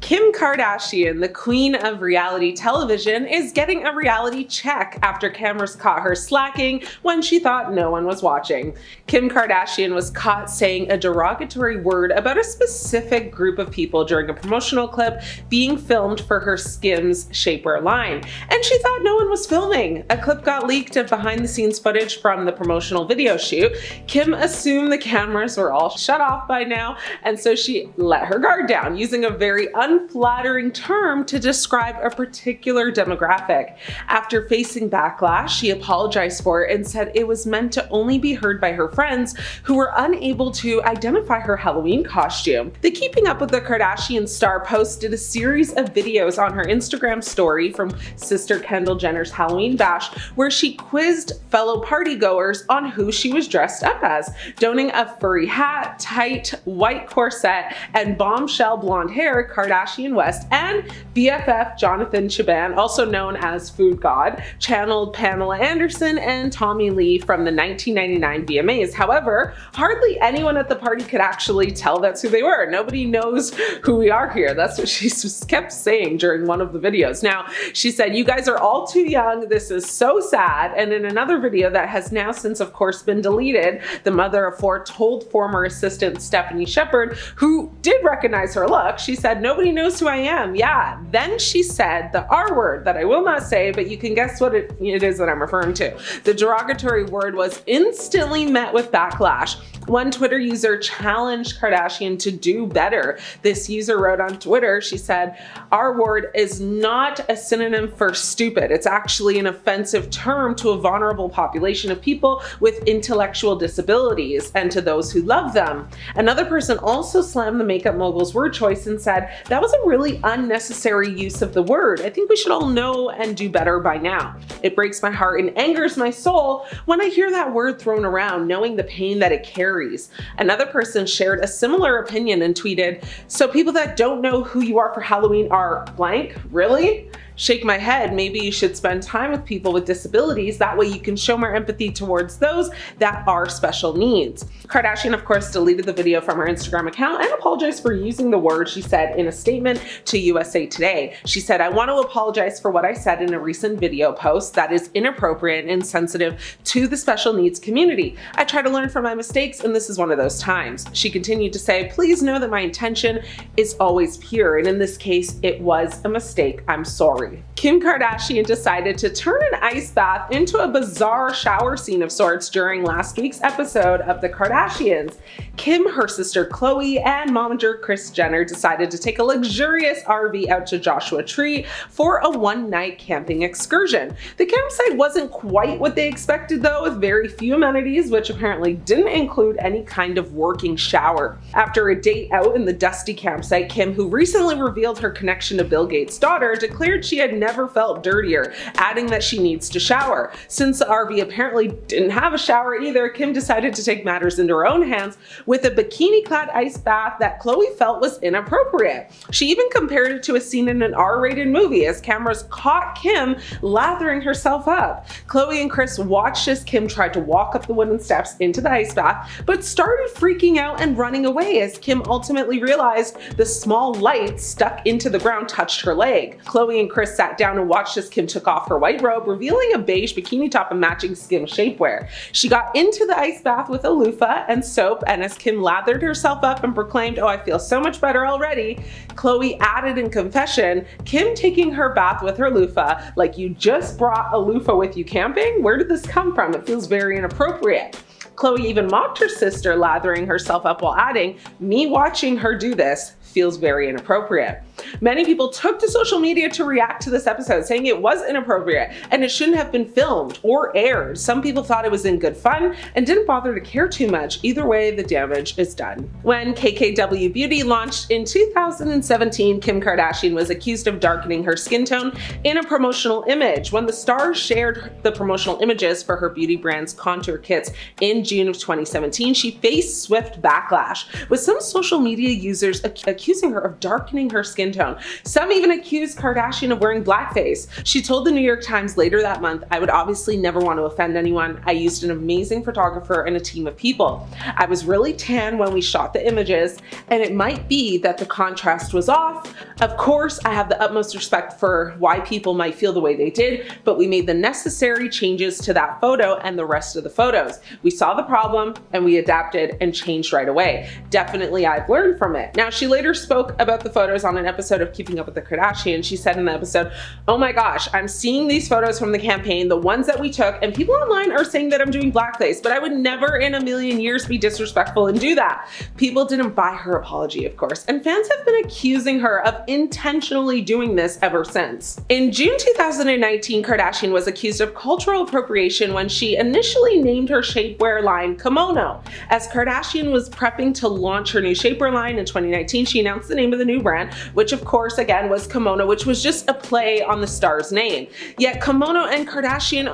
Kim Kardashian, the queen of reality television, is getting a reality check after cameras caught her slacking when she thought no one was watching. Kim Kardashian was caught saying a derogatory word about a specific group of people during a promotional clip being filmed for her Skims shapewear line, and she thought no one was filming. A clip got leaked of behind-the-scenes footage from the promotional video shoot. Kim assumed the cameras were all shut off by now, and so she let her guard down, using a very unflattering term to describe a particular demographic. After facing backlash, she apologized for it and said it was meant to only be heard by her friends who were unable to identify her Halloween costume. The Keeping Up with the Kardashians star posted a series of videos on her Instagram story from sister Kendall Jenner's Halloween bash, where she quizzed fellow partygoers on who she was dressed up as, donning a furry hat, tight white corset, and bombshell blonde hair. Kardashian West and BFF Jonathan Cheban, also known as Food God, channeled Pamela Anderson and Tommy Lee from the 1999 VMAs. However, hardly anyone at the party could actually tell that's who they were. Nobody knows who we are here. That's what she kept saying during one of the videos. Now, she said, "You guys are all too young. This is so sad." And in another video that has now since, of course, been deleted, the mother of four told former assistant Stephanie Shepard, who did recognize her look, she said, "Nobody knows who I am." Yeah. Then she said the R word that I will not say, but you can guess what it is that I'm referring to. The derogatory word was instantly met with backlash. One Twitter user challenged Kardashian to do better. This user wrote on Twitter, she said, "R word is not a synonym for stupid. It's actually an offensive term to a vulnerable population of people with intellectual disabilities and to those who love them." Another person also slammed the makeup mogul's word choice and said, "That was a really unnecessary use of the word. I think we should all know and do better by now. It breaks my heart and angers my soul when I hear that word thrown around, knowing the pain that it carries." Another person shared a similar opinion and tweeted, "So people that don't know who you are for Halloween are blank? Really? Shake my head. Maybe you should spend time with people with disabilities. That way you can show more empathy towards those that are special needs." Kardashian, of course, deleted the video from her Instagram account and apologized for using the word, she said in a statement to USA Today. She said, "I want to apologize for what I said in a recent video post that is inappropriate and insensitive to the special needs community. I try to learn from my mistakes, and this is one of those times." She continued to say, "Please know that my intention is always pure, and in this case, it was a mistake. I'm sorry." Kim Kardashian decided to turn an ice bath into a bizarre shower scene of sorts during last week's episode of The Kardashians. Kim, her sister Khloe, and momager Kris Jenner decided to take a luxurious RV out to Joshua Tree for a one-night camping excursion. The campsite wasn't quite what they expected though, with very few amenities, which apparently didn't include any kind of working shower. After a date out in the dusty campsite, Kim, who recently revealed her connection to Bill Gates' daughter, declared she had never felt dirtier, adding that she needs to shower. Since the RV apparently didn't have a shower either, Kim decided to take matters into her own hands with a bikini-clad ice bath that Khloe felt was inappropriate. She even compared it to a scene in an R-rated movie as cameras caught Kim lathering herself up. Khloe and Kris watched as Kim tried to walk up the wooden steps into the ice bath, but started freaking out and running away as Kim ultimately realized the small light stuck into the ground touched her leg. Khloe and Kris sat down and watched as Kim took off her white robe, revealing a beige bikini top and matching Skims shapewear. She got into the ice bath with a loofah and soap, and as Kim lathered herself up and proclaimed, "Oh, I feel so much better already," Khloe added in confession, "Kim taking her bath with her loofah, like you just brought a loofah with you camping? Where did this come from? It feels very inappropriate." Khloe even mocked her sister lathering herself up while adding, "Me watching her do this feels very inappropriate." Many people took to social media to react to this episode, saying it was inappropriate and it shouldn't have been filmed or aired. Some people thought it was in good fun and didn't bother to care too much. Either way, the damage is done. When KKW Beauty launched in 2017, Kim Kardashian was accused of darkening her skin tone in a promotional image. When the star shared the promotional images for her beauty brand's contour kits in June of 2017, she faced swift backlash, with some social media users accusing her of darkening her skin tone tone. Some even accused Kardashian of wearing blackface. She told the New York Times later that month, "I would obviously never want to offend anyone. I used an amazing photographer and a team of people. I was really tan when we shot the images, and it might be that the contrast was off. Of course, I have the utmost respect for why people might feel the way they did, but we made the necessary changes to that photo and the rest of the photos. We saw the problem and we adapted and changed right away. Definitely I've learned from it." Now, she later spoke about the photos on an episode of Keeping Up with the Kardashians. She said in the episode, "Oh my gosh, I'm seeing these photos from the campaign, the ones that we took, and people online are saying that I'm doing blackface, but I would never in a million years be disrespectful and do that." People didn't buy her apology, of course, and fans have been accusing her of intentionally doing this ever since. In June 2019, Kardashian was accused of cultural appropriation when she initially named her shapewear line Kimono. As Kardashian was prepping to launch her new shapewear line in 2019, she announced the name of the new brand, which of course again was Kimono, which was just a play on the star's name. Yet Kimono and Kardashian,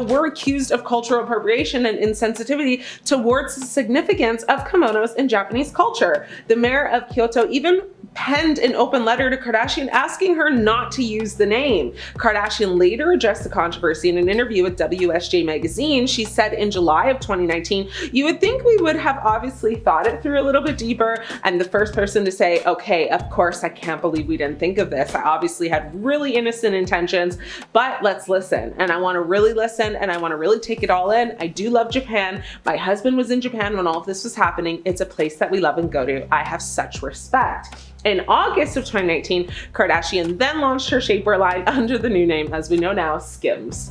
were accused of cultural appropriation and insensitivity towards the significance of kimonos in Japanese culture. The mayor of Kyoto even penned an open letter to Kardashian asking her not to use the name. Kardashian later addressed the controversy in an interview with WSJ magazine. She said in July of 2019, "You would think we would have obviously thought it through a little bit deeper. I'm the first person to say, okay, of course, I can't believe we didn't think of this. I obviously had really innocent intentions, but let's listen." And I want to really listen and I want to really take it all in. I do love Japan. My husband was in Japan when all of this was happening. It's a place that we love and go to. I have such respect. In August of 2019, Kardashian then launched her shapewear line under the new name, as we know now, Skims.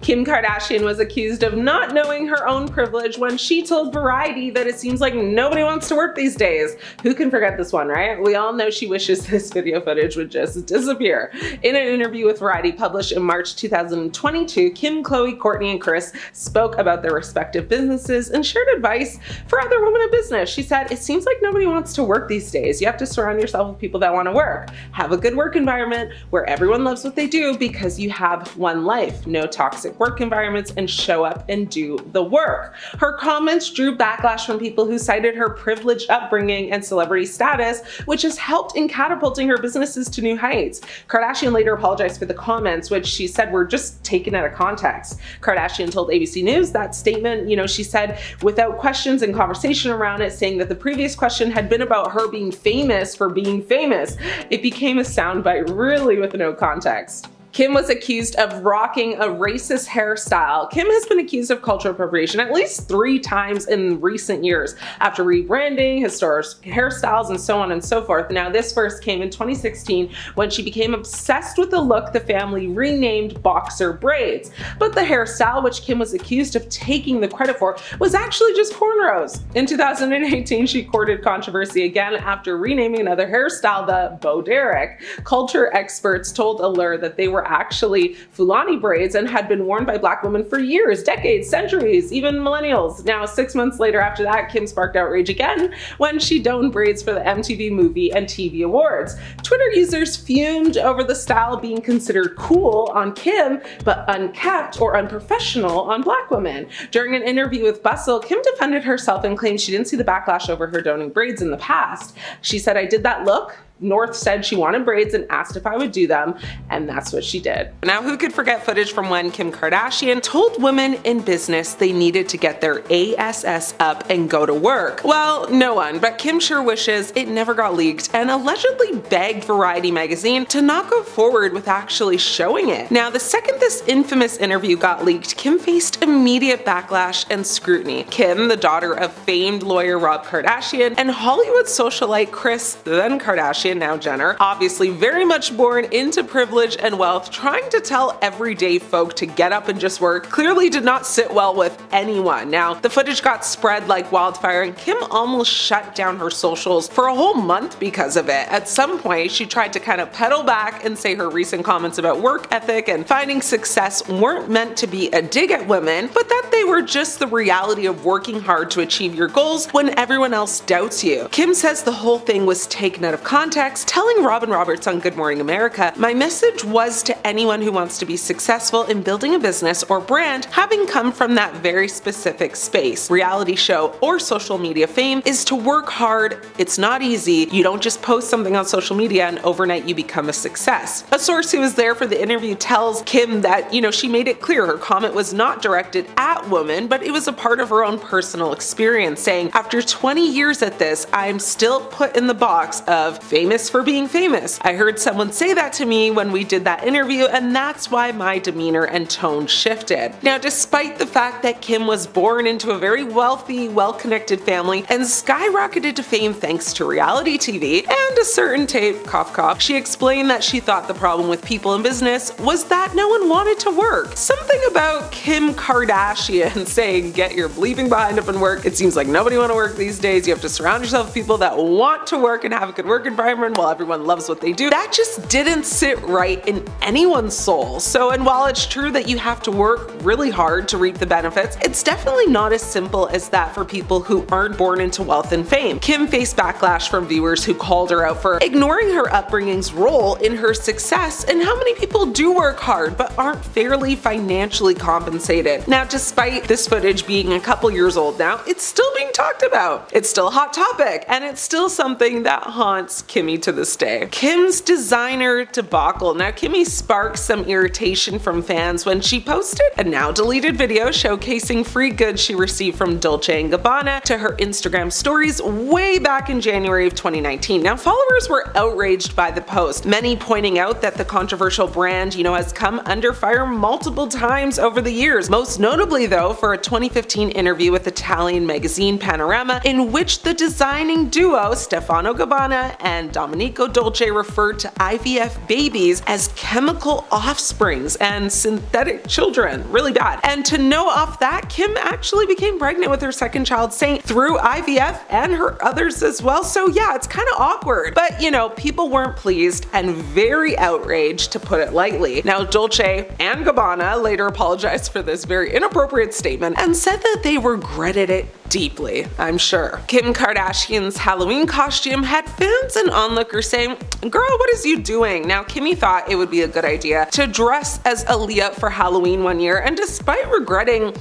Kim Kardashian was accused of not knowing her own privilege when she told Variety that it seems like nobody wants to work these days. Who can forget this one, right? We all know she wishes this video footage would just disappear. In an interview with Variety published in March 2022, Kim, Khloe, Kourtney, and Kris spoke about their respective businesses and shared advice for other women in business. She said, "It seems like nobody wants to work these days. You have to surround yourself with people that want to work. Have a good work environment where everyone loves what they do because you have one life. No toxic work environments, and show up and do the work." Her comments drew backlash from people who cited her privileged upbringing and celebrity status, which has helped in catapulting her businesses to new heights. Kardashian later apologized for the comments, which she said were just taken out of context. Kardashian told ABC News that statement, she said without questions and conversation around it, saying that the previous question had been about her being famous for being famous. It became a soundbite really with no context. Kim was accused of rocking a racist hairstyle. Kim has been accused of cultural appropriation at least 3 times in recent years after rebranding, historic hairstyles, and so on and so forth. Now, this first came in 2016 when she became obsessed with the look the family renamed boxer braids. But the hairstyle, which Kim was accused of taking the credit for, was actually just cornrows. In 2018, she courted controversy again after renaming another hairstyle the Bo Derek. Culture experts told Allure that they were actually Fulani braids and had been worn by Black women for years, decades, centuries, even millennials. Now, 6 months later after that, Kim sparked outrage again when she donned braids for the MTV Movie and TV Awards. Twitter users fumed over the style being considered cool on Kim, but unkept or unprofessional on Black women. During an interview with Bustle, Kim defended herself and claimed she didn't see the backlash over her donning braids in the past. She said, "I did that look. North said she wanted braids and asked if I would do them, and that's what she did." Now, who could forget footage from when Kim Kardashian told women in business they needed to get their ASS up and go to work? Well, no one, but Kim sure wishes it never got leaked and allegedly begged Variety magazine to not go forward with actually showing it. Now, the second this infamous interview got leaked, Kim faced immediate backlash and scrutiny. Kim, the daughter of famed lawyer Rob Kardashian and Hollywood socialite Kris, then Kardashian, now Jenner, obviously very much born into privilege and wealth, trying to tell everyday folk to get up and just work, clearly did not sit well with anyone. Now, the footage got spread like wildfire and Kim almost shut down her socials for a whole month because of it. At some point, she tried to kind of pedal back and say her recent comments about work ethic and finding success weren't meant to be a dig at women, but that they were just the reality of working hard to achieve your goals when everyone else doubts you. Kim says the whole thing was taken out of context context, telling Robin Roberts on Good Morning America, "My message was to anyone who wants to be successful in building a business or brand, having come from that very specific space. Reality show or social media fame is to work hard. It's not easy. You don't just post something on social media and overnight you become a success." A source who was there for the interview tells Kim that, she made it clear her comment was not directed at women, but it was a part of her own personal experience, saying, "After 20 years at this, I'm still put in the box of famous for being famous. I heard someone say that to me when we did that interview, and that's why my demeanor and tone shifted." Now, despite the fact that Kim was born into a very wealthy, well-connected family and skyrocketed to fame thanks to reality TV and a certain tape, cough cough, she explained that she thought the problem with people in business was that no one wanted to work. Something about Kim Kardashian saying, "Get your bleeping behind up and work. It seems like nobody want to work these days. You have to surround yourself with people that want to work and have a good work environment while everyone loves what they do." That just didn't sit right in anyone's soul. And while it's true that you have to work really hard to reap the benefits, it's definitely not as simple as that for people who aren't born into wealth and fame. Kim faced backlash from viewers who called her out for ignoring her upbringing's role in her success and how many people do work hard but aren't fairly financially compensated. Now, despite this footage being a couple years old now, it's still being talked about. It's still a hot topic, and it's still something that haunts Kimmy to this day. Kim's designer debacle. Now, Kimmy sparked some irritation from fans when she posted a now deleted video showcasing free goods she received from Dolce & Gabbana to her Instagram stories way back in January of 2019. Now, followers were outraged by the post, many pointing out that the controversial brand, has come under fire multiple times over the years, most notably though for a 2015 interview with Italian magazine Panorama, in which the designing duo Stefano Gabbana and Domenico Dolce referred to IVF babies as chemical offsprings and synthetic children. Really bad. And to know off that, Kim actually became pregnant with her second child, saying through IVF and her others as well. So yeah, it's kind of awkward. But people weren't pleased and very outraged, to put it lightly. Now, Dolce and Gabbana later apologized for this very inappropriate statement and said that they regretted it deeply, I'm sure. Kim Kardashian's Halloween costume had fans and onlookers saying, "Girl, what is you doing?" Now, Kimmy thought it would be a good idea to dress as Aaliyah for Halloween one year, and despite regretting,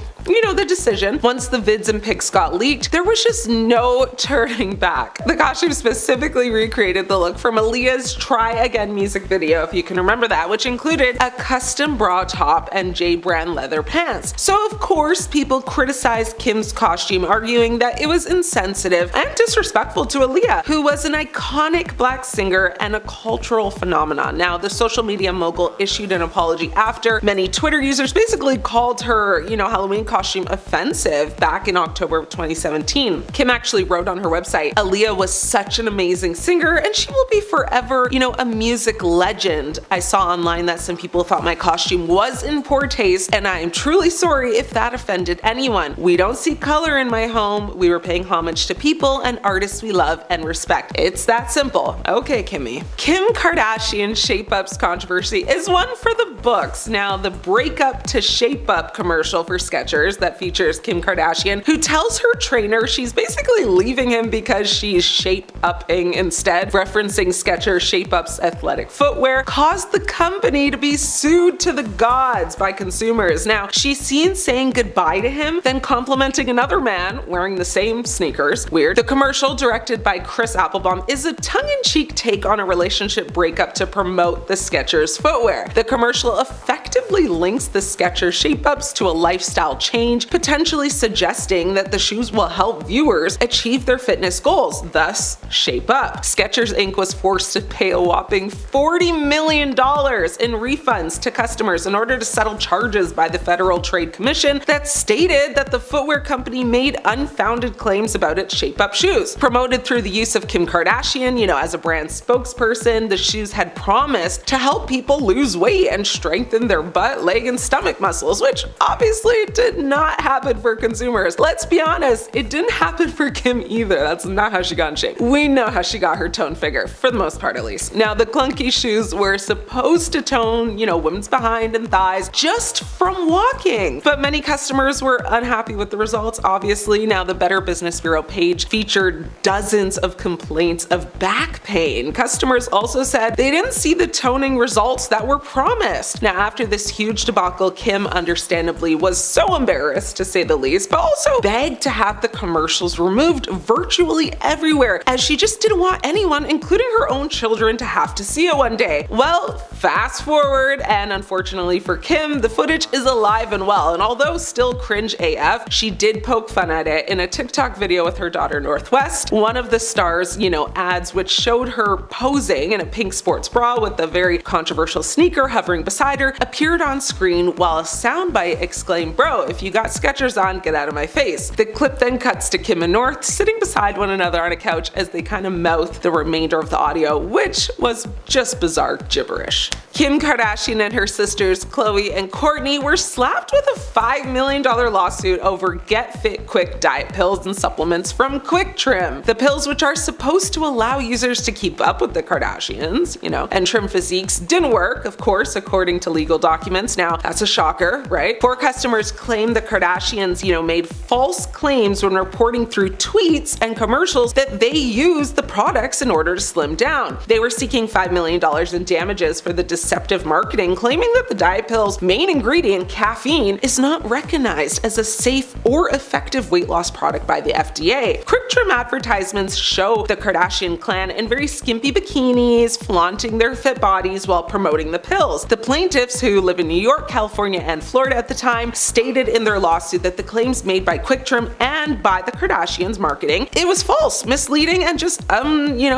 the decision, once the vids and pics got leaked, there was just no turning back. The costume specifically recreated the look from Aaliyah's Try Again music video, if you can remember that, which included a custom bra top and J brand leather pants. So of course, people criticized Kim's costume, arguing that it was insensitive and disrespectful to Aaliyah, who was an iconic black singer and a cultural phenomenon. Now, the social media mogul issued an apology after many Twitter users basically called her, Halloween costume offensive back in October of 2017. Kim actually wrote on her website, "Aaliyah was such an amazing singer and she will be forever, a music legend. I saw online that some people thought my costume was in poor taste, and I am truly sorry if that offended anyone. We don't see color in my home. We were paying homage to people and artists we love and respect. It's that simple." Okay, Kimmy. Kim Kardashian Shape Up's controversy is one for the books. Now, the breakup to Shape Up commercial for Skechers that features Kim Kardashian, who tells her trainer she's basically leaving him because she's shape-upping instead, referencing Skechers Shape Up's athletic footwear, caused the company to be sued to the gods by consumers. Now, she's seen saying goodbye to him, then complimenting another man wearing the same sneakers. Weird. The commercial, directed by Chris Applebaum, is a tongue-in-cheek take on a relationship breakup to promote the Skechers footwear. The commercial effectively links the Skechers Shape Ups to a lifestyle change, potentially suggesting that the shoes will help viewers achieve their fitness goals, thus Shape Up. Skechers Inc. was forced to pay a whopping $40 million in refunds to customers in order to settle charges by the Federal Trade Commission that stated that the footwear company made unfounded claims about its Shape Up shoes. Promoted through the use of Kim Kardashian, as a brand spokesperson, the shoes had promised to help people lose weight and strengthen their butt, leg, and stomach muscles, which obviously did not happen for consumers. Let's be honest, it didn't happen for Kim either. That's not how she got in shape. We know how she got her toned figure, for the most part at least. Now, the clunky shoes were supposed to tone, women's behind and thighs just from walking. But many customers were unhappy with the results, obviously. Now, the Better Business Bureau page featured dozens of complaints of back pain. Customers also said they didn't see the toning results that were promised. Now, after this huge debacle, Kim understandably was so embarrassed, to say the least, but also begged to have the commercials removed virtually everywhere, as she just didn't want anyone, including her own children, to have to see it one day. Well, fast forward, and unfortunately for Kim, the footage is alive and well, and although still cringe AF, she did poke fun at it in a TikTok video with her daughter Northwest. One of the stars, ads which showed her posing in a pink sports bra with a very controversial sneaker hovering beside her appeared on screen while a soundbite exclaimed, "Bro, if you got Skechers on, get out of my face." The clip then cuts to Kim and North sitting beside one another on a couch as they kind of mouth the remainder of the audio, which was just bizarre gibberish. Kim Kardashian and her sisters Khloe and Kourtney were slapped with a $5 million lawsuit over Get Fit Quick diet pills and supplements from Quick Trim. The pills, which are supposed to allow users to keep up with the Kardashians, and trim physiques, didn't work, of course, according to legal documents. Now, that's a shocker, right? 4 customers claimed the Kardashians, made false claims when reporting through tweets and commercials that they used the products in order to slim down. They were seeking $5 million in damages for the deceptive marketing, claiming that the diet pill's main ingredient, caffeine, is not recognized as a safe or effective weight loss product by the FDA. Quick Trim advertisements show the Kardashian clan in very skimpy bikinis, flaunting their fit bodies while promoting the pills. The plaintiffs, who live in New York, California, and Florida at the time, stated in their lawsuit that the claims made by Quick Trim and by the Kardashians marketing, it was false, misleading, and just,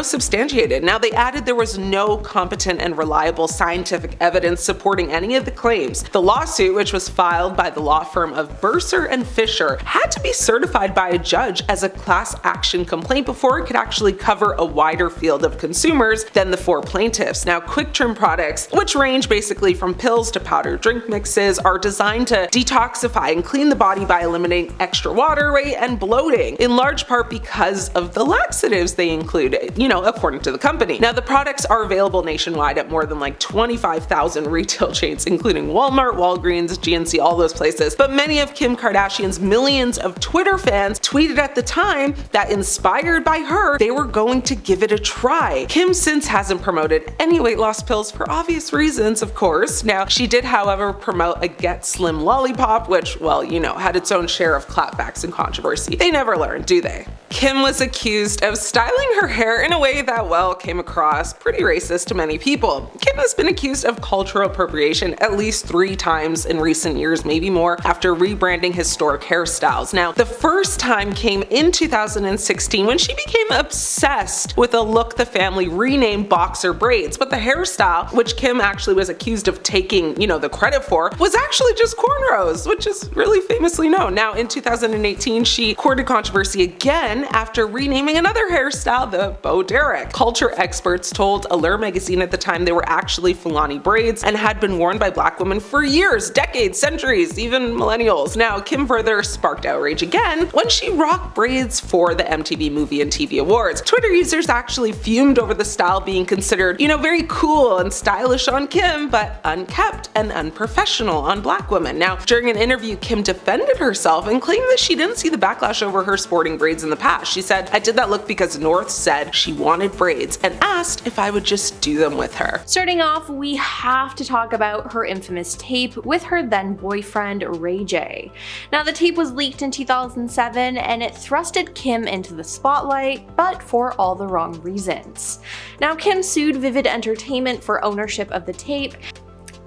substantiated. Now, they added there was no competent and reliable scientific evidence supporting any of the claims. The lawsuit, which was filed by the law firm of Bursar and Fisher, had to be certified by a judge as a class action complaint before it could actually cover a wider field of consumers than the 4 plaintiffs. Now, Quick Trim products, which range basically from pills to powdered drink mixes, are designed to detoxify and clean the body by eliminating extra water weight and bloating, in large part because of the laxatives they include, according to the company. Now, the products are available nationwide at more than 25,000 retail chains, including Walmart, Walgreens, GNC, all those places. But many of Kim Kardashian's millions of Twitter fans tweeted at the time that, inspired by her, they were going to give it a try. Kim since hasn't promoted any weight loss pills for obvious reasons, of course. Now, she did, however, promote a Get Slim lollipop, which, had its own share of clapbacks and controversy. They never learn, do they? Kim was accused of styling her hair in a way that, came across pretty racist to many people. Kim has been accused of cultural appropriation at least 3 times in recent years, maybe more, after rebranding historic hairstyles. Now, the first time came in 2016 when she became obsessed with a look the family renamed boxer braids, but the hairstyle, which Kim actually was accused of taking, the credit for, was actually just cornrows, which is really famously known. Now, in 2018, she courted controversy again after renaming another hairstyle the Bo Derek. Culture experts told Allure magazine at the time they were actually Fulani braids and had been worn by black women for years, decades, centuries, even millennials. Now, Kim further sparked outrage again when she rocked braids for the MTV Movie and TV Awards. Twitter users actually fumed over the style being considered, very cool and stylish on Kim, but unkept and unprofessional on black women. Now, during an interview, Kim defended herself and claimed that she didn't see the backlash over her sporting braids in the past. She said, "I did that look because North said she wanted braids and asked if I would just do them with her." Starting off, we have to talk about her infamous tape with her then boyfriend Ray J. Now, the tape was leaked in 2007 and it thrusted Kim into the spotlight, but for all the wrong reasons. Now, Kim sued Vivid Entertainment for ownership of the tape,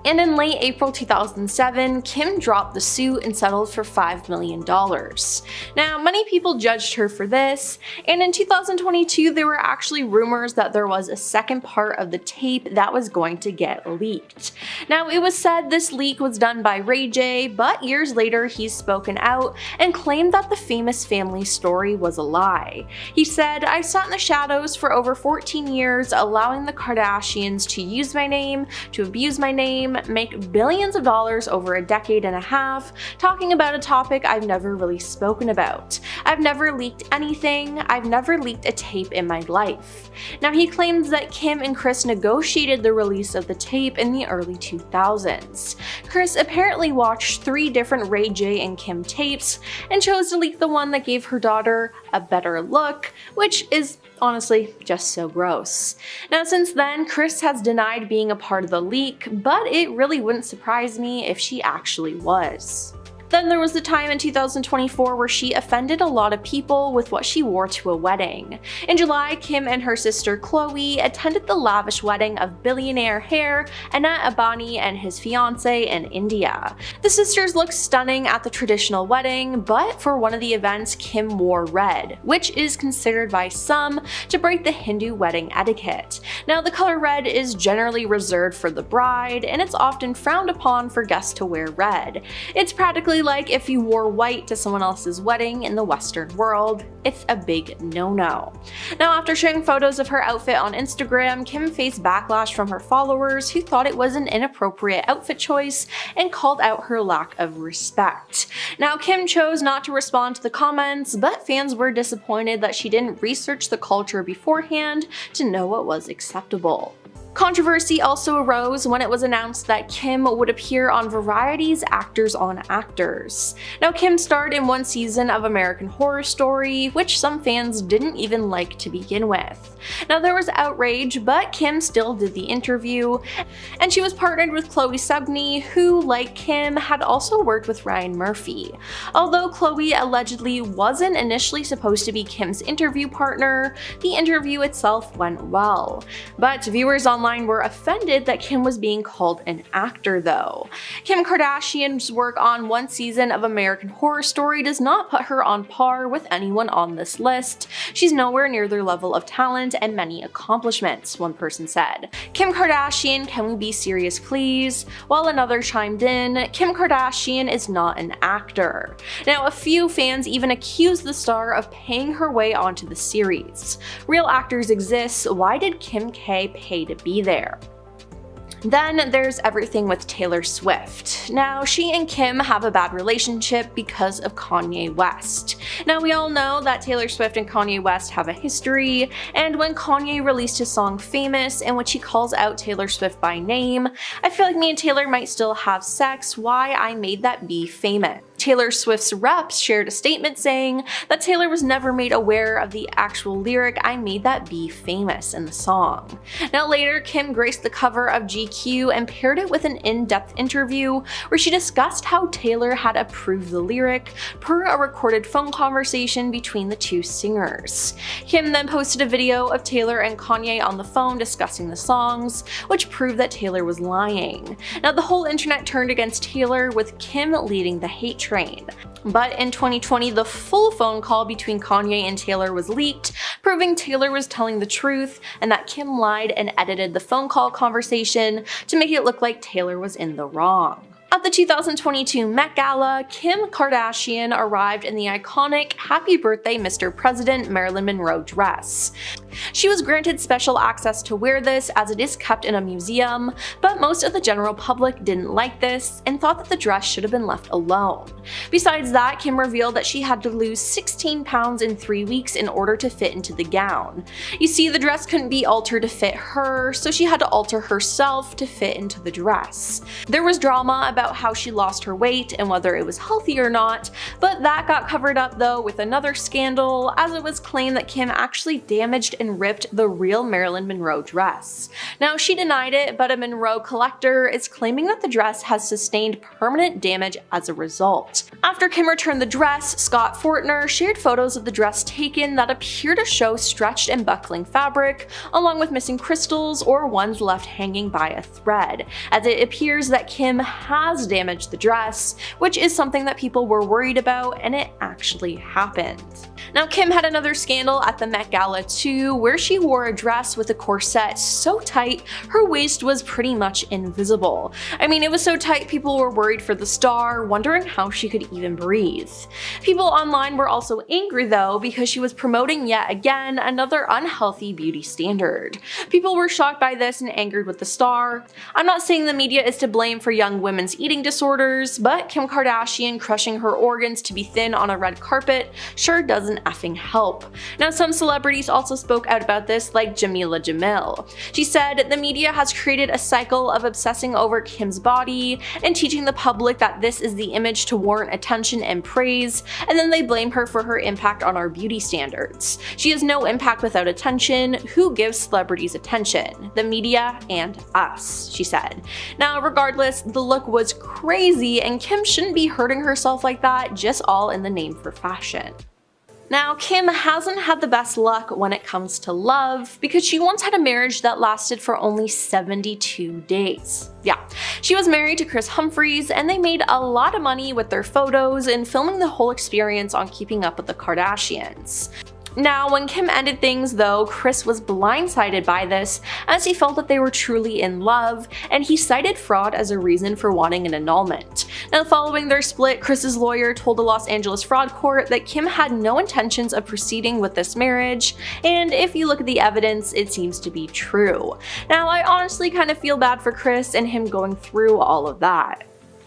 and in late April 2007, Kim dropped the suit and settled for $5 million. Now, many people judged her for this, and in 2022 there were actually rumors that there was a second part of the tape that was going to get leaked. Now, it was said this leak was done by Ray J, but years later he's spoken out and claimed that the famous family story was a lie. He said, "I sat in the shadows for over 14 years, allowing the Kardashians to use my name, to abuse my name, make billions of dollars over a decade and a half, talking about a topic I've never really spoken about. I've never leaked anything, I've never leaked a tape in my life. Now he claims that Kim and Kris negotiated the release of the tape in the early 2000s. Kris apparently watched 3 different Ray J and Kim tapes and chose to leak the one that gave her daughter a better look, which is honestly just so gross. Now since then, Kris has denied being a part of the leak, but it really wouldn't surprise me if she actually was. Then there was the time in 2024 where she offended a lot of people with what she wore to a wedding. In July, Kim and her sister Khloe attended the lavish wedding of billionaire heir Anant Ambani and his fiancée in India. The sisters looked stunning at the traditional wedding, but for one of the events, Kim wore red, which is considered by some to break the Hindu wedding etiquette. Now the color red is generally reserved for the bride, and it's often frowned upon for guests to wear red. It's practically like if you wore white to someone else's wedding in the Western world. It's a big no-no. Now after sharing photos of her outfit on Instagram, Kim faced backlash from her followers who thought it was an inappropriate outfit choice and called out her lack of respect. Now Kim chose not to respond to the comments, but fans were disappointed that she didn't research the culture beforehand to know what was acceptable. Controversy also arose when it was announced that Kim would appear on Variety's Actors on Actors. Now Kim starred in 1 season of American Horror Story, which some fans didn't even like to begin with. Now there was outrage, but Kim still did the interview, and she was partnered with Chloe Sevigny, who, like Kim, had also worked with Ryan Murphy. Although Chloe allegedly wasn't initially supposed to be Kim's interview partner, the interview itself went well. But viewers online were offended that Kim was being called an actor though. Kim Kardashian's work on 1 season of American Horror Story does not put her on par with anyone on this list. She's nowhere near their level of talent and many accomplishments, one person said. Kim Kardashian, can we be serious please? While another chimed in, Kim Kardashian is not an actor. Now a few fans even accused the star of paying her way onto the series. Real actors exist, why did Kim K pay to be there? Then there's everything with Taylor Swift. Now, she and Kim have a bad relationship because of Kanye West. Now, we all know that Taylor Swift and Kanye West have a history, and when Kanye released his song Famous, in which he calls out Taylor Swift by name, I feel like me and Taylor might still have sex, why I made that be famous. Taylor Swift's reps shared a statement saying that Taylor was never made aware of the actual lyric "I made that be famous" in the song. Now later, Kim graced the cover of GQ and paired it with an in-depth interview where she discussed how Taylor had approved the lyric per a recorded phone conversation between the 2 singers. Kim then posted a video of Taylor and Kanye on the phone discussing the songs, which proved that Taylor was lying. Now the whole internet turned against Taylor, with Kim leading the hate train. But in 2020, the full phone call between Kanye and Taylor was leaked, proving Taylor was telling the truth and that Kim lied and edited the phone call conversation to make it look like Taylor was in the wrong. At the 2022 Met Gala, Kim Kardashian arrived in the iconic "Happy Birthday, Mr. President" Marilyn Monroe dress. She was granted special access to wear this as it is kept in a museum, but most of the general public didn't like this and thought that the dress should have been left alone. Besides that, Kim revealed that she had to lose 16 pounds in 3 weeks in order to fit into the gown. You see, the dress couldn't be altered to fit her, so she had to alter herself to fit into the dress. There was drama about how she lost her weight and whether it was healthy or not, but that got covered up though with another scandal, as it was claimed that Kim actually damaged and ripped the real Marilyn Monroe dress. Now she denied it, but a Monroe collector is claiming that the dress has sustained permanent damage as a result. After Kim returned the dress, Scott Fortner shared photos of the dress taken that appear to show stretched and buckling fabric, along with missing crystals or ones left hanging by a thread, as it appears that Kim had has damaged the dress, which is something that people were worried about, and it actually happened. Now, Kim had another scandal at the Met Gala too, where she wore a dress with a corset so tight her waist was pretty much invisible. I mean, it was so tight people were worried for the star, wondering how she could even breathe. People online were also angry though, because she was promoting yet again another unhealthy beauty standard. People were shocked by this and angered with the star. I'm not saying the media is to blame for young women's eating disorders, but Kim Kardashian crushing her organs to be thin on a red carpet sure doesn't effing help. Now, some celebrities also spoke out about this, like Jamila Jamil. She said, "The media has created a cycle of obsessing over Kim's body and teaching the public that this is the image to warrant attention and praise, and then they blame her for her impact on our beauty standards. She has no impact without attention. Who gives celebrities attention? The media and us," she said. Now, regardless, the look was crazy, and Kim shouldn't be hurting herself like that, just all in the name for fashion. Now, Kim hasn't had the best luck when it comes to love, because she once had a marriage that lasted for only 72 days. Yeah, she was married to Kris Humphries, and they made a lot of money with their photos and filming the whole experience on Keeping Up with the Kardashians. Now, when Kim ended things though, Kris was blindsided by this, as he felt that they were truly in love, and he cited fraud as a reason for wanting an annulment. Now, following their split, Kris's lawyer told the Los Angeles fraud court that Kim had no intentions of proceeding with this marriage, and if you look at the evidence, it seems to be true. Now, I honestly kind of feel bad for Kris and him going through all of that.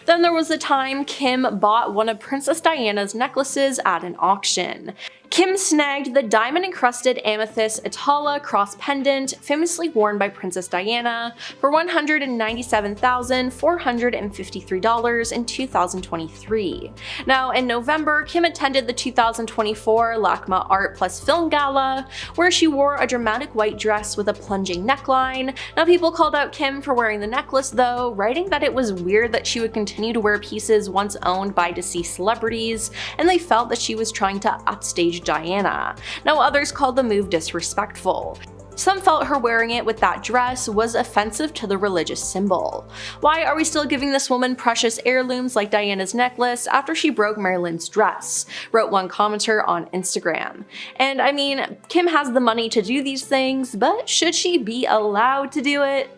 Then there was the time Kim bought one of Princess Diana's necklaces at an auction. Kim snagged the diamond-encrusted amethyst Atala cross pendant famously worn by Princess Diana for $197,453 in 2023. Now, in November, Kim attended the 2024 LACMA Art Plus Film Gala, where she wore a dramatic white dress with a plunging neckline. Now, people called out Kim for wearing the necklace though, writing that it was weird that she would continue to wear pieces once owned by deceased celebrities, and they felt that she was trying to upstage Diana. Now, others called the move disrespectful. Some felt her wearing it with that dress was offensive to the religious symbol. Why are we still giving this woman precious heirlooms like Diana's necklace after she broke Marilyn's dress? Wrote one commenter on Instagram. And I mean, Kim has the money to do these things, but should she be allowed to do it?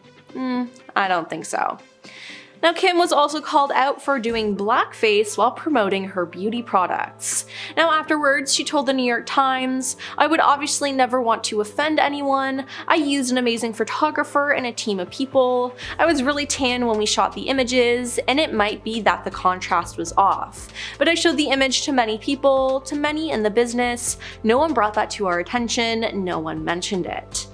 I don't think so. Now, Kim was also called out for doing blackface while promoting her beauty products. Now, afterwards, she told the New York Times, "I would obviously never want to offend anyone. I used an amazing photographer and a team of people. I was really tan when we shot the images, and it might be that the contrast was off. But I showed the image to many people, to many in the business. No one brought that to our attention, no one mentioned it."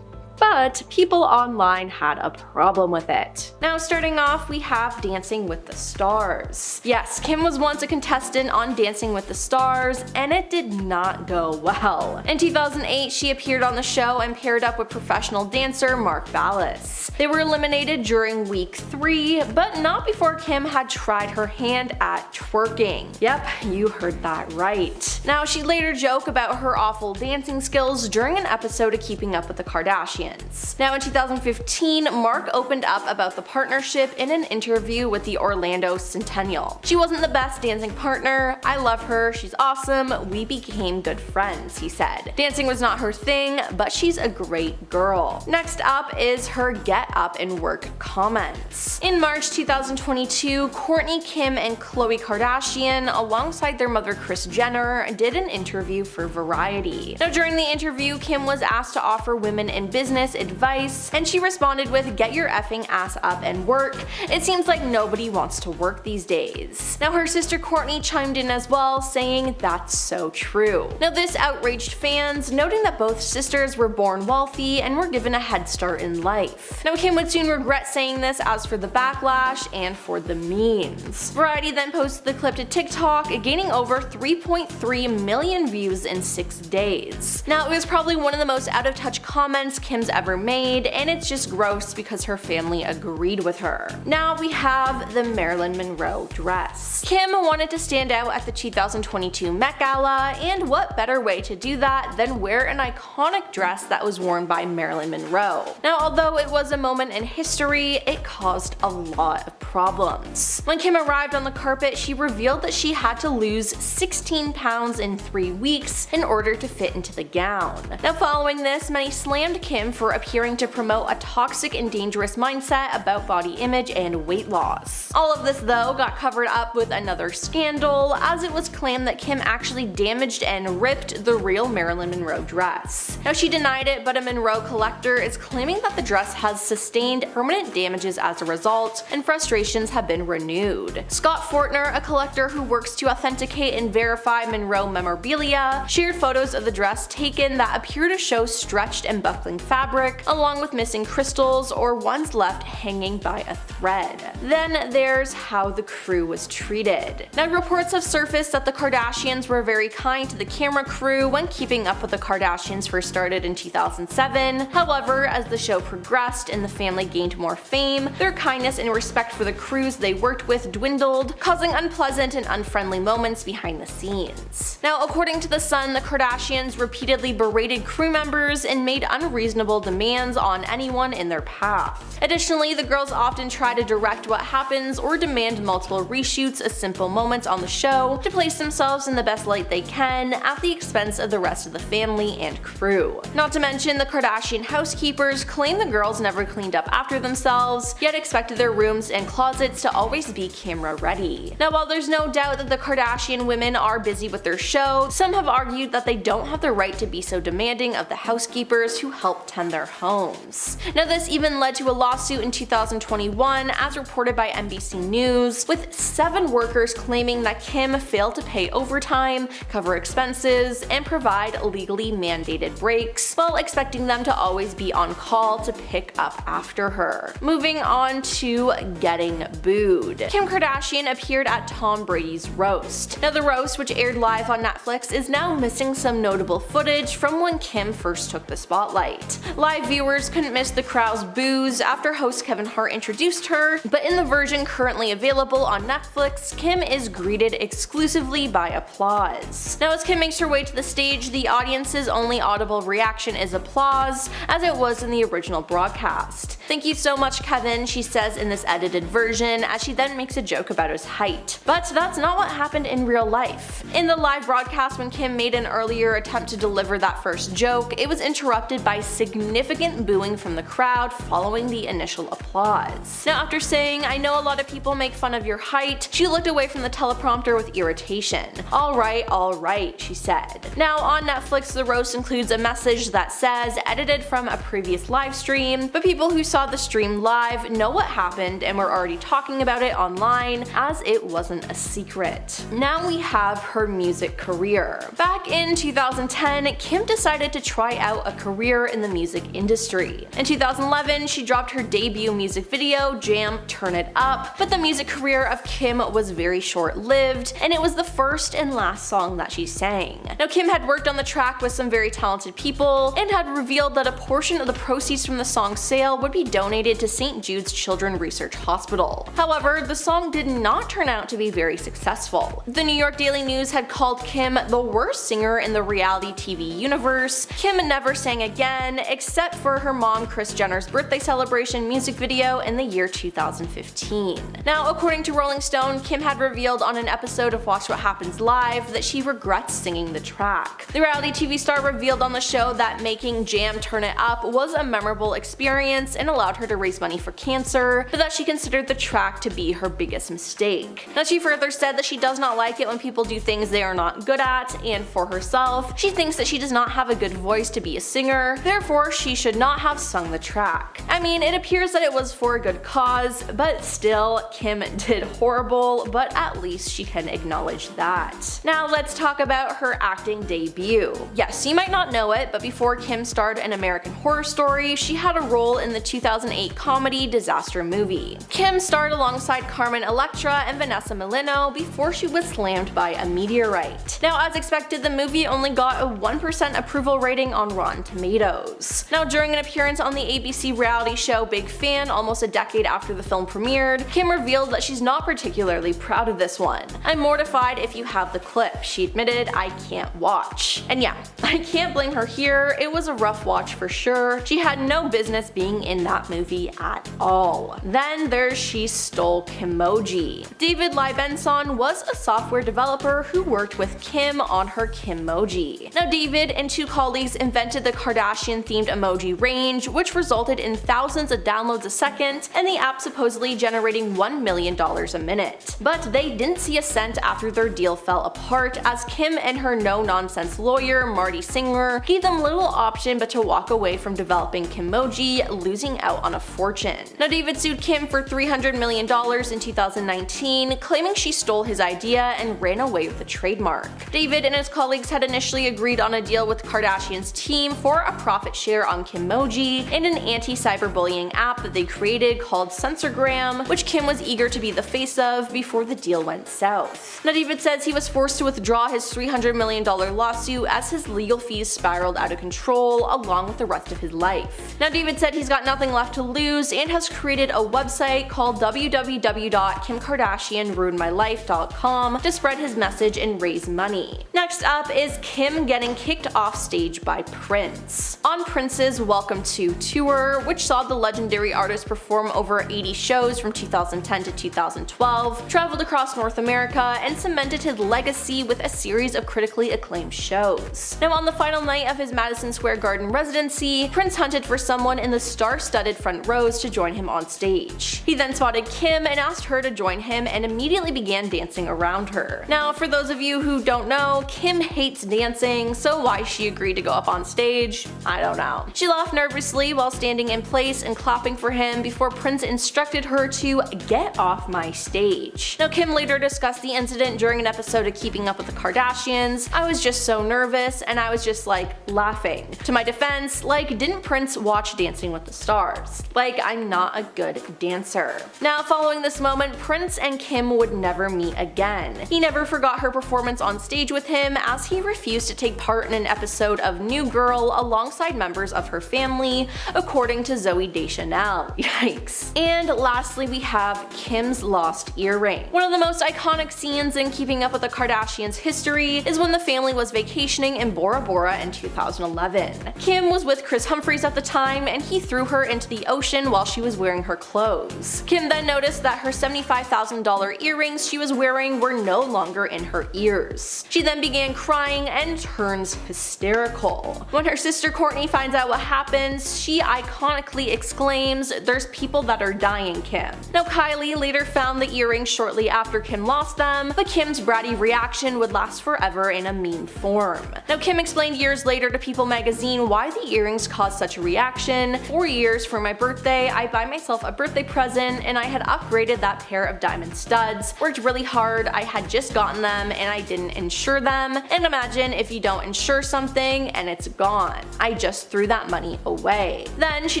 But people online had a problem with it. Now, starting off, we have Dancing with the Stars. Yes, Kim was once a contestant on Dancing with the Stars, and it did not go well. In 2008, she appeared on the show and paired up with professional dancer Mark Ballas. They were eliminated during week 3, but not before Kim had tried her hand at twerking. Yep, you heard that right. Now, she later joked about her awful dancing skills during an episode of Keeping Up with the Kardashians. Now, in 2015, Mark opened up about the partnership in an interview with the Orlando Centennial. "She wasn't the best dancing partner. I love her. She's awesome. We became good friends," he said. Dancing was not her thing, but she's a great girl. Next up is her get up and work comments. In March 2022, Kourtney, Kim, and Khloe Kardashian, alongside their mother Kris Jenner, did an interview for Variety. Now, during the interview, Kim was asked to offer women in business advice, and she responded with, "Get your effing ass up and work. It seems like nobody wants to work these days." Now, her sister Kourtney chimed in as well, saying, "That's so true." Now, this outraged fans, noting that both sisters were born wealthy and were given a head start in life. Now, Kim would soon regret saying this as for the backlash and for the memes. Variety then posted the clip to TikTok, gaining over 3.3 million views in 6 days. Now, it was probably one of the most out of touch comments Kim's ever made, and it's just gross because her family agreed with her. Now we have the Marilyn Monroe dress. Kim wanted to stand out at the 2022 Met Gala, and what better way to do that than wear an iconic dress that was worn by Marilyn Monroe. Now, although it was a moment in history, it caused a lot of problems. When Kim arrived on the carpet, she revealed that she had to lose 16 pounds in 3 weeks in order to fit into the gown. Now, following this, many slammed Kim for appearing to promote a toxic and dangerous mindset about body image and weight loss. All of this, though, got covered up with another scandal, as it was claimed that Kim actually damaged and ripped the real Marilyn Monroe dress. Now, she denied it, but a Monroe collector is claiming that the dress has sustained permanent damages as a result, and frustrations have been renewed. Scott Fortner, a collector who works to authenticate and verify Monroe memorabilia, shared photos of the dress taken that appear to show stretched and buckling fabric, along with missing crystals or ones left hanging by a thread. Then there's how the crew was treated. Now, reports have surfaced that the Kardashians were very kind to the camera crew when Keeping Up with the Kardashians first started in 2007. However, as the show progressed and the family gained more fame, their kindness and respect for the crews they worked with dwindled, causing unpleasant and unfriendly moments behind the scenes. Now, according to The Sun, the Kardashians repeatedly berated crew members and made unreasonable demands on anyone in their path. Additionally, the girls often try to direct what happens or demand multiple reshoots of simple moments on the show to place themselves in the best light they can at the expense of the rest of the family and crew. Not to mention, the Kardashian housekeepers claim the girls never cleaned up after themselves, yet expected their rooms and closets to always be camera ready. Now, while there's no doubt that the Kardashian women are busy with their show, some have argued that they don't have the right to be so demanding of the housekeepers who help tend their homes. Now, this even led to a lawsuit in 2021, as reported by NBC News, with 7 workers claiming that Kim failed to pay overtime, cover expenses, and provide legally mandated breaks, while expecting them to always be on call to pick up after her. Moving on to getting booed. Kim Kardashian appeared at Tom Brady's roast. Now, the roast, which aired live on Netflix, is now missing some notable footage from when Kim first took the spotlight. Live viewers couldn't miss the crowd's boos after host Kevin Hart introduced her, but in the version currently available on Netflix, Kim is greeted exclusively by applause. Now, as Kim makes her way to the stage, the audience's only audible reaction is applause, as it was in the original broadcast. "Thank you so much, Kevin," she says in this edited version, as she then makes a joke about his height. But that's not what happened in real life. In the live broadcast, when Kim made an earlier attempt to deliver that first joke, it was interrupted by significant booing from the crowd following the initial applause. Now, after saying, "I know a lot of people make fun of your height," she looked away from the teleprompter with irritation. All right, she said. Now, on Netflix, the roast includes a message that says, edited from a previous live stream, but people who saw the stream live know what happened and were already talking about it online, as it wasn't a secret. Now we have her music career. Back in 2010, Kim decided to try out a career in the music industry. In 2011, she dropped her debut music video, Jam, Turn It Up, but the music career of Kim was very short-lived, and it was the first and last song that she sang. Now, Kim had worked on the track with some very talented people, and had revealed that a portion of the proceeds from the song's sale would be donated to St. Jude's Children's Research Hospital. However, the song did not turn out to be very successful. The New York Daily News had called Kim the worst singer in the reality TV universe. Kim never sang again, except for her mom Kris Jenner's birthday celebration music video in the year 2015. Now, according to Rolling Stone, Kim had revealed on an episode of Watch What Happens Live that she regrets singing the track. The reality TV star revealed on the show that making Jam Turn It Up was a memorable experience and allowed her to raise money for cancer, but that she considered the track to be her biggest mistake. Now, she further said that she does not like it when people do things they are not good at, and for herself, she thinks that she does not have a good voice to be a singer, therefore she should not have sung the track. I mean, it appears that it was for a good cause, but still, Kim did horrible, but at least she can acknowledge that. Now let's talk about her acting debut. Yes, you might not know it, but before Kim starred in American Horror Story, she had a role in the 2008 comedy Disaster Movie. Kim starred alongside Carmen Electra and Vanessa Milano before she was slammed by a meteorite. Now, as expected, the movie only got a 1% approval rating on Rotten Tomatoes. years. Now, during an appearance on the ABC reality show Big Fan almost a decade after the film premiered, Kim revealed that she's not particularly proud of this one. "I'm mortified if you have the clip," she admitted. "I can't watch." And yeah, I can't blame her here. It was a rough watch for sure. She had no business being in that movie at all. Then there's She Stole Kimoji. David Benson was a software developer who worked with Kim on her Kimoji. Now, David and two colleagues invented the Kardashian-themed emoji range, which resulted in thousands of downloads a second, and the app supposedly generating $1 million a minute. But they didn't see a cent after their deal fell apart, as Kim and her no-nonsense lawyer, Marty Singer, gave them little option but to walk away from developing Kimoji, losing out on a fortune. Now, David sued Kim for $300 million in 2019, claiming she stole his idea and ran away with the trademark. David and his colleagues had initially agreed on a deal with Kardashian's team for a profit share on Kimoji and an anti-cyberbullying app that they created called Censorgram, which Kim was eager to be the face of before the deal went south. Now, David says he was forced to withdraw his $300 million lawsuit as his legal fees spiraled out of control along with the rest of his life. Now, David said he's got nothing left to lose and has created a website called www.kimkardashianruinedmylife.com to spread his message and raise money. Next up is Kim getting kicked off stage by Prince. On Prince's Welcome to Tour, which saw the legendary artist perform over 80 shows from 2010 to 2012, traveled across North America, and cemented his legacy with a series of critically acclaimed shows. Now, on the final night of his Madison Square Garden residency, Prince hunted for someone in the star-studded front rows to join him on stage. He then spotted Kim and asked her to join him and immediately began dancing around her. Now, for those of you who don't know, Kim hates dancing, so why she agreed to go up on stage, I don't know. She laughed nervously while standing in place and clapping for him before Prince instructed her to get off my stage. Now, Kim later discussed the incident during an episode of Keeping Up with the Kardashians. "I was just so nervous and I was just like laughing. To my defense, like, didn't Prince watch Dancing with the Stars? Like, I'm not a good dancer." Now, following this moment, Prince and Kim would never meet again. He never forgot her performance on stage with him, as he refused to take part in an episode of New Girl alongside members of her family, according to Zooey Deschanel. Yikes. And lastly, we have Kim's lost earring. One of the most iconic scenes in Keeping Up with the Kardashians history is when the family was vacationing in Bora Bora in 2011. Kim was with Chris Humphries at the time, and he threw her into the ocean while she was wearing her clothes. Kim then noticed that her $75,000 earrings she was wearing were no longer in her ears. She then began crying and turns hysterical. When her sister Kourtney finds out what happens, she iconically exclaims, "There's people that are dying, Kim." Now, Kylie later found the earrings shortly after Kim lost them, but Kim's bratty reaction would last forever in a meme form. Now, Kim explained years later to People magazine why the earrings caused such a reaction. "For years, for my birthday, I buy myself a birthday present and I had upgraded that pair of diamond studs. Worked really hard, I had just gotten them and I didn't insure them. And imagine if you don't insure something and it's gone. I just threw that money away." Then she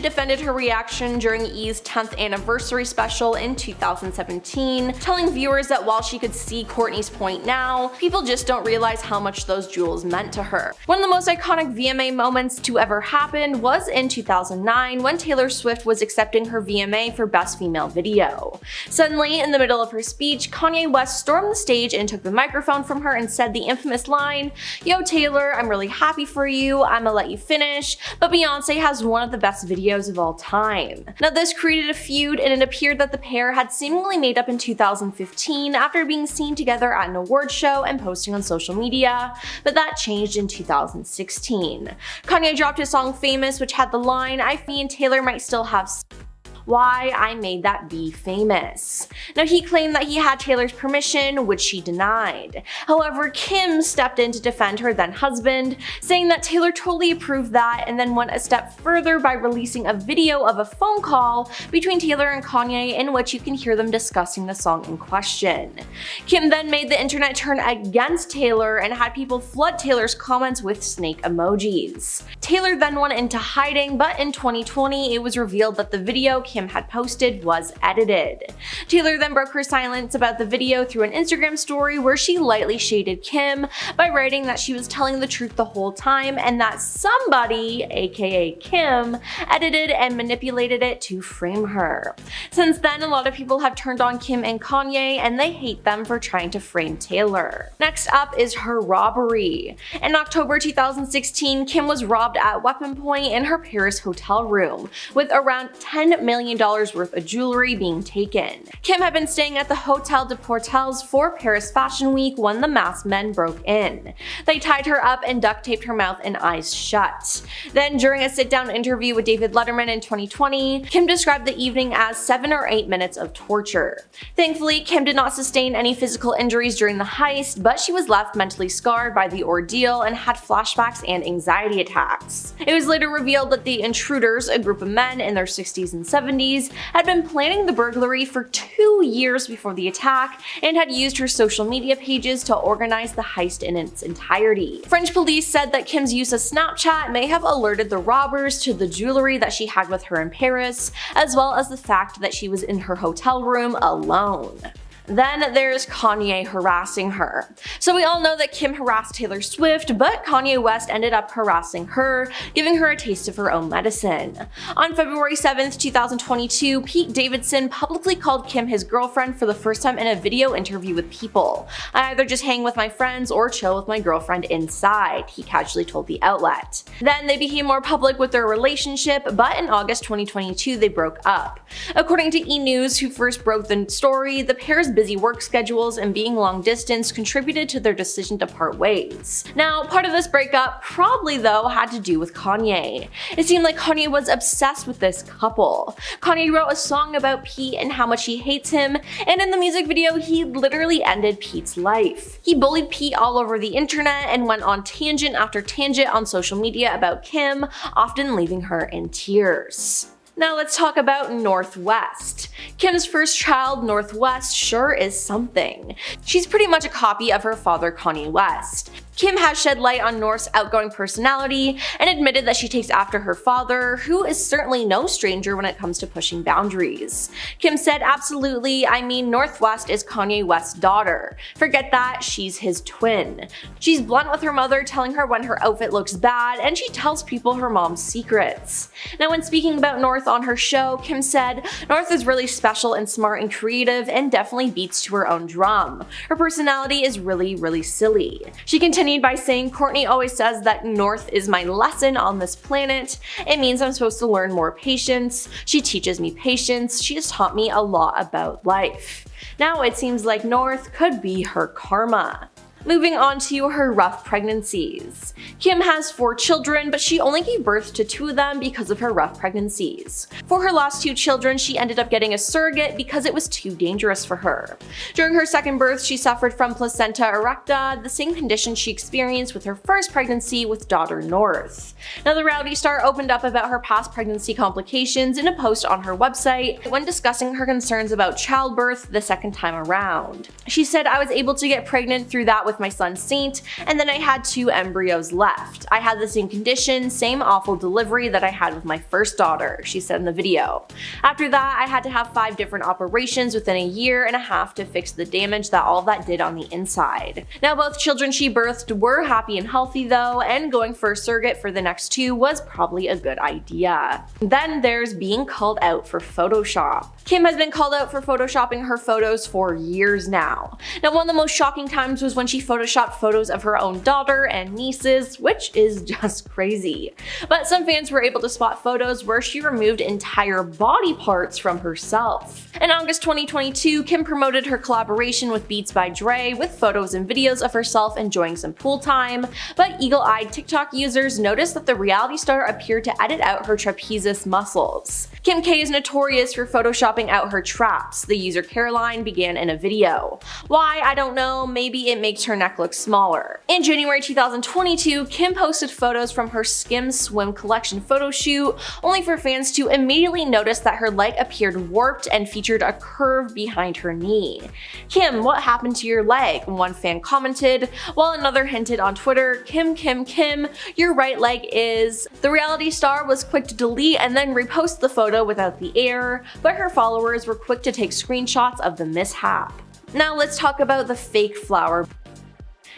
defended her reaction during E's 10th anniversary special in 2017, telling viewers that while she could see Kourtney's point now, people just don't realize how much those jewels meant to her. One of the most iconic VMA moments to ever happen was in 2009 when Taylor Swift was accepting her VMA for Best Female Video. Suddenly, in the middle of her speech, Kanye West stormed the stage and took the microphone from her and said the infamous line, "Yo Taylor, I'm really happy for you, I'ma let you finish, but Beyonce has one of the best videos of all time." Now, this created a feud, and it appeared that the pair had seemingly made up in 2015 after being seen together at an award show and posting on social media, but that changed in 2016. Kanye dropped his song Famous, which had the line, "Me and Taylor might still have why I made that be famous." Now, he claimed that he had Taylor's permission, which she denied. However, Kim stepped in to defend her then husband, saying that Taylor totally approved that, and then went a step further by releasing a video of a phone call between Taylor and Kanye in which you can hear them discussing the song in question. Kim then made the internet turn against Taylor and had people flood Taylor's comments with snake emojis. Taylor then went into hiding, but in 2020 it was revealed that the video Kim Kim had posted was edited. Taylor then broke her silence about the video through an Instagram story where she lightly shaded Kim by writing that she was telling the truth the whole time and that somebody, aka Kim, edited and manipulated it to frame her. Since then, a lot of people have turned on Kim and Kanye, and they hate them for trying to frame Taylor. Next up is her robbery. In October 2016, Kim was robbed at weapon point in her Paris hotel room, with around $10 million worth of jewelry being taken. Kim had been staying at the Hotel de Portels for Paris Fashion Week when the masked men broke in. They tied her up and duct taped her mouth and eyes shut. Then, during a sit-down interview with David Letterman in 2020, Kim described the evening as 7 or 8 minutes of torture. Thankfully, Kim did not sustain any physical injuries during the heist, but she was left mentally scarred by the ordeal and had flashbacks and anxiety attacks. It was later revealed that the intruders, a group of men in their 60s and 70s, had been planning the burglary for 2 years before the attack and had used her social media pages to organize the heist in its entirety. French police said that Kim's use of Snapchat may have alerted the robbers to the jewelry that she had with her in Paris, as well as the fact that she was in her hotel room alone. Then there's Kanye harassing her. So we all know that Kim harassed Taylor Swift, but Kanye West ended up harassing her, giving her a taste of her own medicine. On February 7th, 2022, Pete Davidson publicly called Kim his girlfriend for the first time in a video interview with People. "I either just hang with my friends or chill with my girlfriend inside," he casually told the outlet. Then they became more public with their relationship, but in August 2022 they broke up. According to E! News, who first broke the story, the pair's busy work schedules and being long distance contributed to their decision to part ways. Now, part of this breakup probably though had to do with Kanye. It seemed like Kanye was obsessed with this couple. Kanye wrote a song about Pete and how much he hates him, and in the music video he literally ended Pete's life. He bullied Pete all over the internet and went on tangent after tangent on social media about Kim, often leaving her in tears. Now let's talk about North West. Kim's first child, North West, sure is something. She's pretty much a copy of her father, Kanye West. Kim has shed light on North's outgoing personality and admitted that she takes after her father, who is certainly no stranger when it comes to pushing boundaries. Kim said, "Absolutely, I mean North West is Kanye West's daughter. Forget that, she's his twin. She's blunt with her mother, telling her when her outfit looks bad, and she tells people her mom's secrets." Now, when speaking about North on her show, Kim said, "North is really special and smart and creative and definitely beats to her own drum. Her personality is really silly." She continued by saying, "Courtney always says that North is my lesson on this planet. It means I'm supposed to learn more patience. She teaches me patience. She has taught me a lot about life." Now it seems like North could be her karma. Moving on to her rough pregnancies. Kim has 4 children, but she only gave birth to 2 of them because of her rough pregnancies. For her last 2 children, she ended up getting a surrogate because it was too dangerous for her. During her second birth, she suffered from placenta erecta, the same condition she experienced with her first pregnancy with daughter North. Now, the reality star opened up about her past pregnancy complications in a post on her website when discussing her concerns about childbirth the second time around. She said, "I was able to get pregnant through that with my son Saint, and then I had 2 embryos left. I had the same condition, same awful delivery that I had with my first daughter," she said in the video. "After that, I had to have 5 different operations within a year and a half to fix the damage that all of that did on the inside." Now, both children she birthed were happy and healthy though, and going for a surrogate for the next 2 was probably a good idea. Then there's being called out for Photoshop. Kim has been called out for photoshopping her photos for years now. Now, one of the most shocking times was when she photoshopped photos of her own daughter and nieces, which is just crazy. But some fans were able to spot photos where she removed entire body parts from herself. In August 2022, Kim promoted her collaboration with Beats by Dre with photos and videos of herself enjoying some pool time, but eagle-eyed TikTok users noticed that the reality star appeared to edit out her trapezius muscles. Kim K is notorious for photoshopping out her traps, the user Caroline began in a video. Why? I don't know, maybe it makes her neck look smaller. In January 2022, Kim posted photos from her Skims swim collection photo shoot, only for fans to immediately notice that her leg appeared warped and featured a curve behind her knee. "Kim, what happened to your leg?" one fan commented, while another hinted on Twitter, Kim, your right leg is." The reality star was quick to delete and then repost the photo photo without the air, but her followers were quick to take screenshots of the mishap. Now let's talk about the fake flower.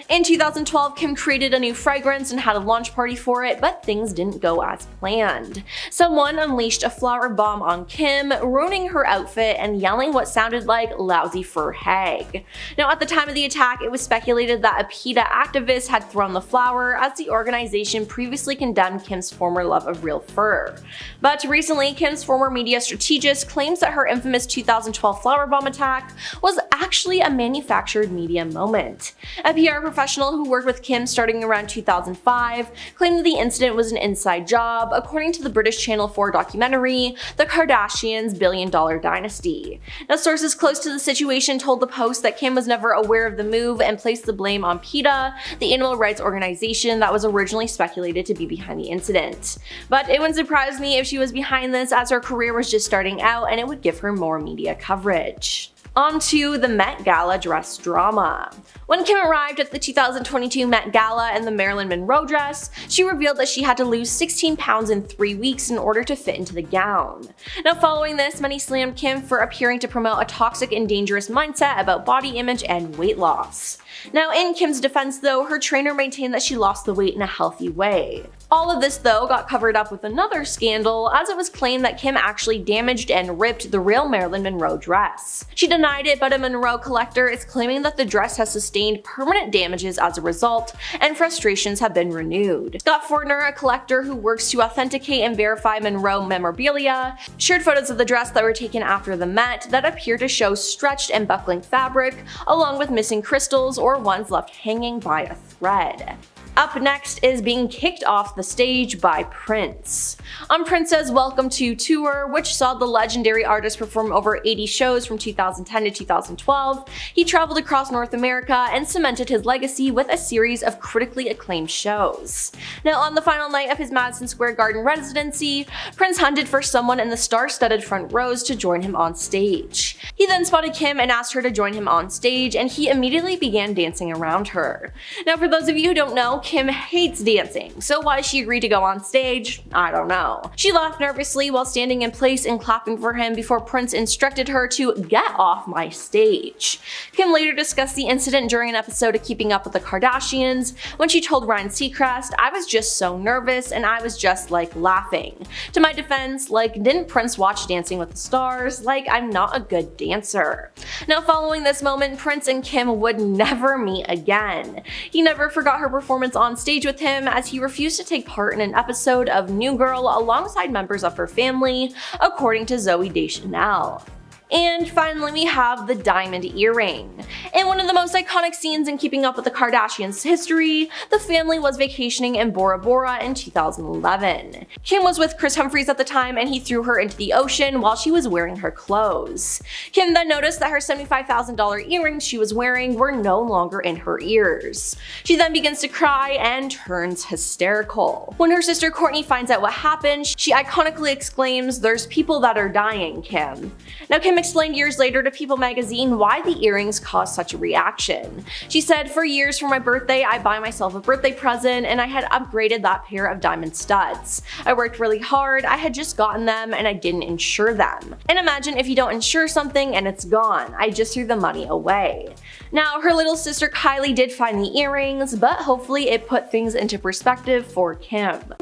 In 2012, Kim created a new fragrance and had a launch party for it, but things didn't go as planned. Someone unleashed a flower bomb on Kim, ruining her outfit and yelling what sounded like "lousy fur hag." Now at the time of the attack, it was speculated that a PETA activist had thrown the flower, as the organization previously condemned Kim's former love of real fur. But recently, Kim's former media strategist claims that her infamous 2012 flower bomb attack was actually a manufactured media moment. A PR professional who worked with Kim starting around 2005 claimed that the incident was an inside job, according to the British Channel 4 documentary, The Kardashians' Billion-Dollar Dynasty. Now, sources close to the situation told the Post that Kim was never aware of the move and placed the blame on PETA, the animal rights organization that was originally speculated to be behind the incident. But it wouldn't surprise me if she was behind this, as her career was just starting out and it would give her more media coverage. On to the Met Gala dress drama. When Kim arrived at the 2022 Met Gala in the Marilyn Monroe dress, she revealed that she had to lose 16 pounds in 3 weeks in order to fit into the gown. Now following this, many slammed Kim for appearing to promote a toxic and dangerous mindset about body image and weight loss. Now in Kim's defense though, her trainer maintained that she lost the weight in a healthy way. All of this though got covered up with another scandal, as it was claimed that Kim actually damaged and ripped the real Marilyn Monroe dress. She denied it, but a Monroe collector is claiming that the dress has sustained permanent damages as a result, and frustrations have been renewed. Scott Fortner, a collector who works to authenticate and verify Monroe memorabilia, shared photos of the dress that were taken after the Met that appear to show stretched and buckling fabric, along with missing crystals or ones left hanging by a thread. Up next is being kicked off the stage by Prince. On Prince's Welcome to Tour, which saw the legendary artist perform over 80 shows from 2010 to 2012, he traveled across North America and cemented his legacy with a series of critically acclaimed shows. Now on the final night of his Madison Square Garden residency, Prince hunted for someone in the star-studded front rows to join him on stage. He then spotted Kim and asked her to join him on stage, and he immediately began dancing around her. Now for those of you who don't know, Kim hates dancing, so why she agreed to go on stage, I don't know. She laughed nervously while standing in place and clapping for him before Prince instructed her to get off my stage. Kim later discussed the incident during an episode of Keeping Up with the Kardashians, when she told Ryan Seacrest, "I was just so nervous and I was just like laughing." To my defense, like, didn't Prince watch Dancing with the Stars? Like, I'm not a good dancer. Now following this moment, Prince and Kim would never meet again. He never forgot her performance on stage with him, as he refused to take part in an episode of New Girl alongside members of her family, according to Zooey Deschanel. And finally, we have the diamond earring. In one of the most iconic scenes in Keeping Up with the Kardashians history, the family was vacationing in Bora Bora in 2011. Kim was with Chris Humphries at the time, and he threw her into the ocean while she was wearing her clothes. Kim then noticed that her $75,000 earrings she was wearing were no longer in her ears. She then begins to cry and turns hysterical. When her sister Courtney finds out what happened, she iconically exclaims, "There's people that are dying, Kim." Now Kim explained years later to People magazine why the earrings caused such a reaction. She said, "For years for my birthday, I buy myself a birthday present, and I had upgraded that pair of diamond studs. I worked really hard, I had just gotten them, and I didn't insure them. And imagine if you don't insure something and it's gone. I just threw the money away." Now, her little sister Kylie did find the earrings, but hopefully it put things into perspective for Kim.